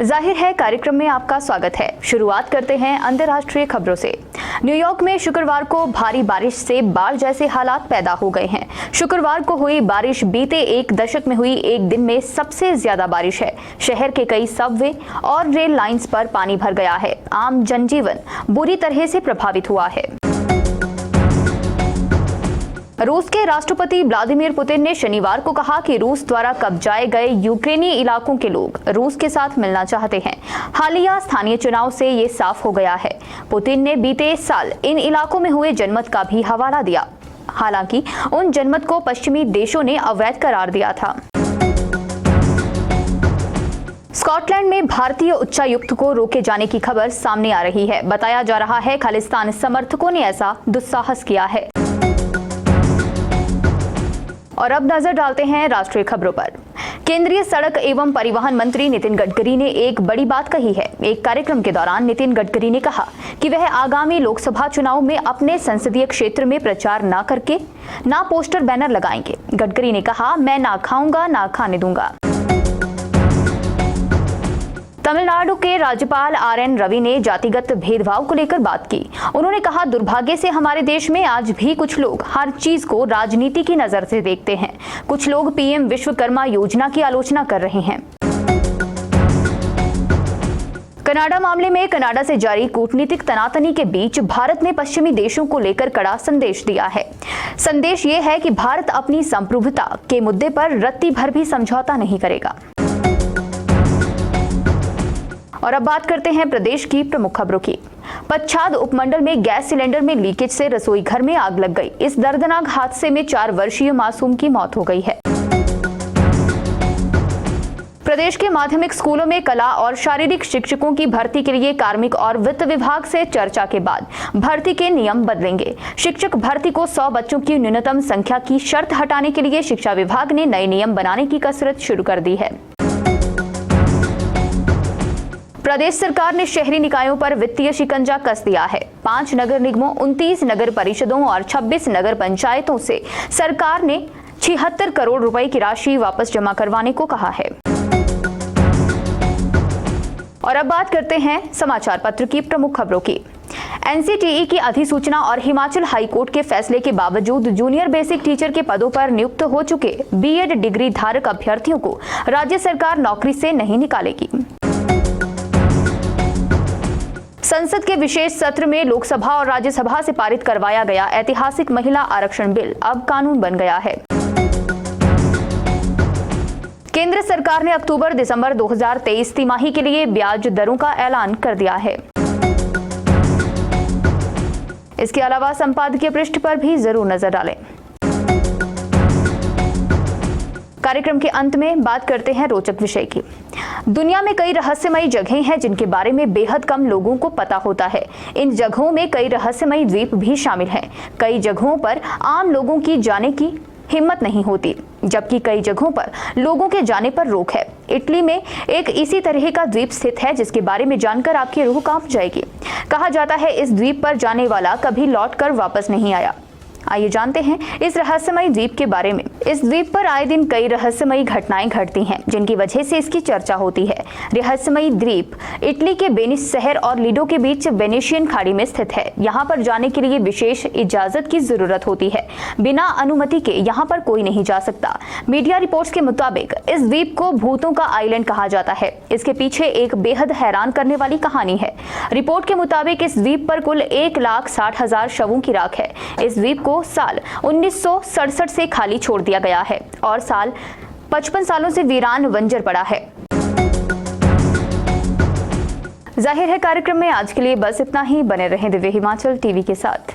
जाहिर है कार्यक्रम में आपका स्वागत है। शुरुआत करते हैं अंतर्राष्ट्रीय खबरों से। न्यूयॉर्क में शुक्रवार को भारी बारिश से बाढ़ जैसे हालात पैदा हो गए हैं। शुक्रवार को हुई बारिश बीते एक दशक में हुई एक दिन में सबसे ज्यादा बारिश है। शहर के कई सबवे और रेल लाइंस पर पानी भर गया है। आम जनजीवन बुरी तरह से प्रभावित हुआ है। रूस के राष्ट्रपति व्लादिमीर पुतिन ने शनिवार को कहा कि रूस द्वारा कब्जाए गए यूक्रेनी इलाकों के लोग रूस के साथ मिलना चाहते हैं। हालिया स्थानीय चुनाव से ये साफ हो गया है। पुतिन ने बीते साल इन इलाकों में हुए जनमत का भी हवाला दिया। हालांकि उन जनमत को पश्चिमी देशों ने अवैध करार दिया था। स्कॉटलैंड में भारतीय उच्चायुक्त को रोके जाने की खबर सामने आ रही है। बताया जा रहा है खालिस्तान समर्थकों ने ऐसा दुस्साहस किया है। और अब नजर डालते हैं राष्ट्रीय खबरों पर। केंद्रीय सड़क एवं परिवहन मंत्री नितिन गडकरी ने एक बड़ी बात कही है। एक कार्यक्रम के दौरान नितिन गडकरी ने कहा कि वह आगामी लोकसभा चुनाव में अपने संसदीय क्षेत्र में प्रचार न करके ना पोस्टर बैनर लगाएंगे। गडकरी ने कहा, मैं ना खाऊंगा ना खाने दूंगा। तमिलनाडु के राज्यपाल RN रवि ने जातिगत भेदभाव को लेकर बात की। उन्होंने कहा, दुर्भाग्य से हमारे देश में आज भी कुछ लोग हर चीज को राजनीति की नजर से देखते हैं। कुछ लोग PM विश्वकर्मा योजना की आलोचना कर रहे हैं। कनाडा मामले में कनाडा से जारी कूटनीतिक तनातनी के बीच भारत ने पश्चिमी देशों को लेकर कड़ा संदेश दिया है। संदेश ये है कि भारत अपनी संप्रभुता के मुद्दे पर रत्ती भर भी समझौता नहीं करेगा। और अब बात करते हैं प्रदेश की प्रमुख खबरों की। पच्छाद उपमंडल में गैस सिलेंडर में लीकेज से रसोई घर में आग लग गई। इस दर्दनाक हादसे में 4 वर्षीय मासूम की मौत हो गई है। प्रदेश के माध्यमिक स्कूलों में कला और शारीरिक शिक्षकों की भर्ती के लिए कार्मिक और वित्त विभाग से चर्चा के बाद भर्ती के नियम बदलेंगे। शिक्षक भर्ती को 100 बच्चों की न्यूनतम संख्या की शर्त हटाने के लिए शिक्षा विभाग ने नए नियम बनाने की कसरत शुरू कर दी है। प्रदेश सरकार ने शहरी निकायों पर वित्तीय शिकंजा कस दिया है। 5 नगर निगमों, 29 नगर परिषदों और 26 नगर पंचायतों से सरकार ने 76 करोड़ रुपए की राशि वापस जमा करवाने को कहा है। और अब बात करते हैं समाचार पत्र की प्रमुख खबरों की। NCTE की अधिसूचना और हिमाचल हाईकोर्ट के फैसले के बावजूद जूनियर बेसिक टीचर के पदों पर नियुक्त हो चुके B.Ed डिग्री धारक अभ्यर्थियों को राज्य सरकार नौकरी से नहीं निकालेगी। संसद के विशेष सत्र में लोकसभा और राज्यसभा से पारित करवाया गया ऐतिहासिक महिला आरक्षण बिल अब कानून बन गया है। केंद्र सरकार ने अक्टूबर-दिसंबर 2023 तिमाही के लिए ब्याज दरों का ऐलान कर दिया है। इसके अलावा संपादकीय पृष्ठ पर भी जरूर नजर डालें। कार्यक्रम के अंत में बात करते हैं रोचक विषय की। दुनिया में कई रहस्यमयी जगहें हैं जिनके बारे में बेहद कम लोगों को पता होता है। इन जगहों में कई रहस्यमयी द्वीप भी शामिल हैं। कई जगहों पर आम लोगों की जाने की हिम्मत नहीं होती, जबकि कई जगहों पर लोगों के जाने पर रोक है। इटली में एक इसी तरह का द्वीप स्थित है जिसके बारे में जानकर आपकी रूह कांप जाएगी। कहा जाता है इस द्वीप पर जाने वाला कभी लौटकर वापस नहीं आया। आइए जानते हैं इस रहस्यमयी द्वीप के बारे में। इस द्वीप पर आए दिन कई रहस्यमयी घटनाएं घटती हैं जिनकी वजह से इसकी चर्चा होती है। रहस्यमयी द्वीप इटली के वेनिस शहर और लिडो के बीच वेनेशियन खाड़ी में स्थित है। यहाँ पर जाने के लिए विशेष इजाजत की जरूरत होती है। बिना अनुमति के यहाँ पर कोई नहीं जा सकता। मीडिया रिपोर्ट्स के मुताबिक इस द्वीप को भूतों का आइलैंड कहा जाता है। इसके पीछे एक बेहद हैरान करने वाली कहानी है। रिपोर्ट के मुताबिक इस द्वीप पर कुल 1,60,000 शवों की राख है। इस द्वीप को साल 1967 से खाली छोड़ दिया गया है और साल 55 सालों से वीरान बंजर पड़ा है। जाहिर है कार्यक्रम में आज के लिए बस इतना ही। बने रहें दिव्य हिमाचल टीवी के साथ।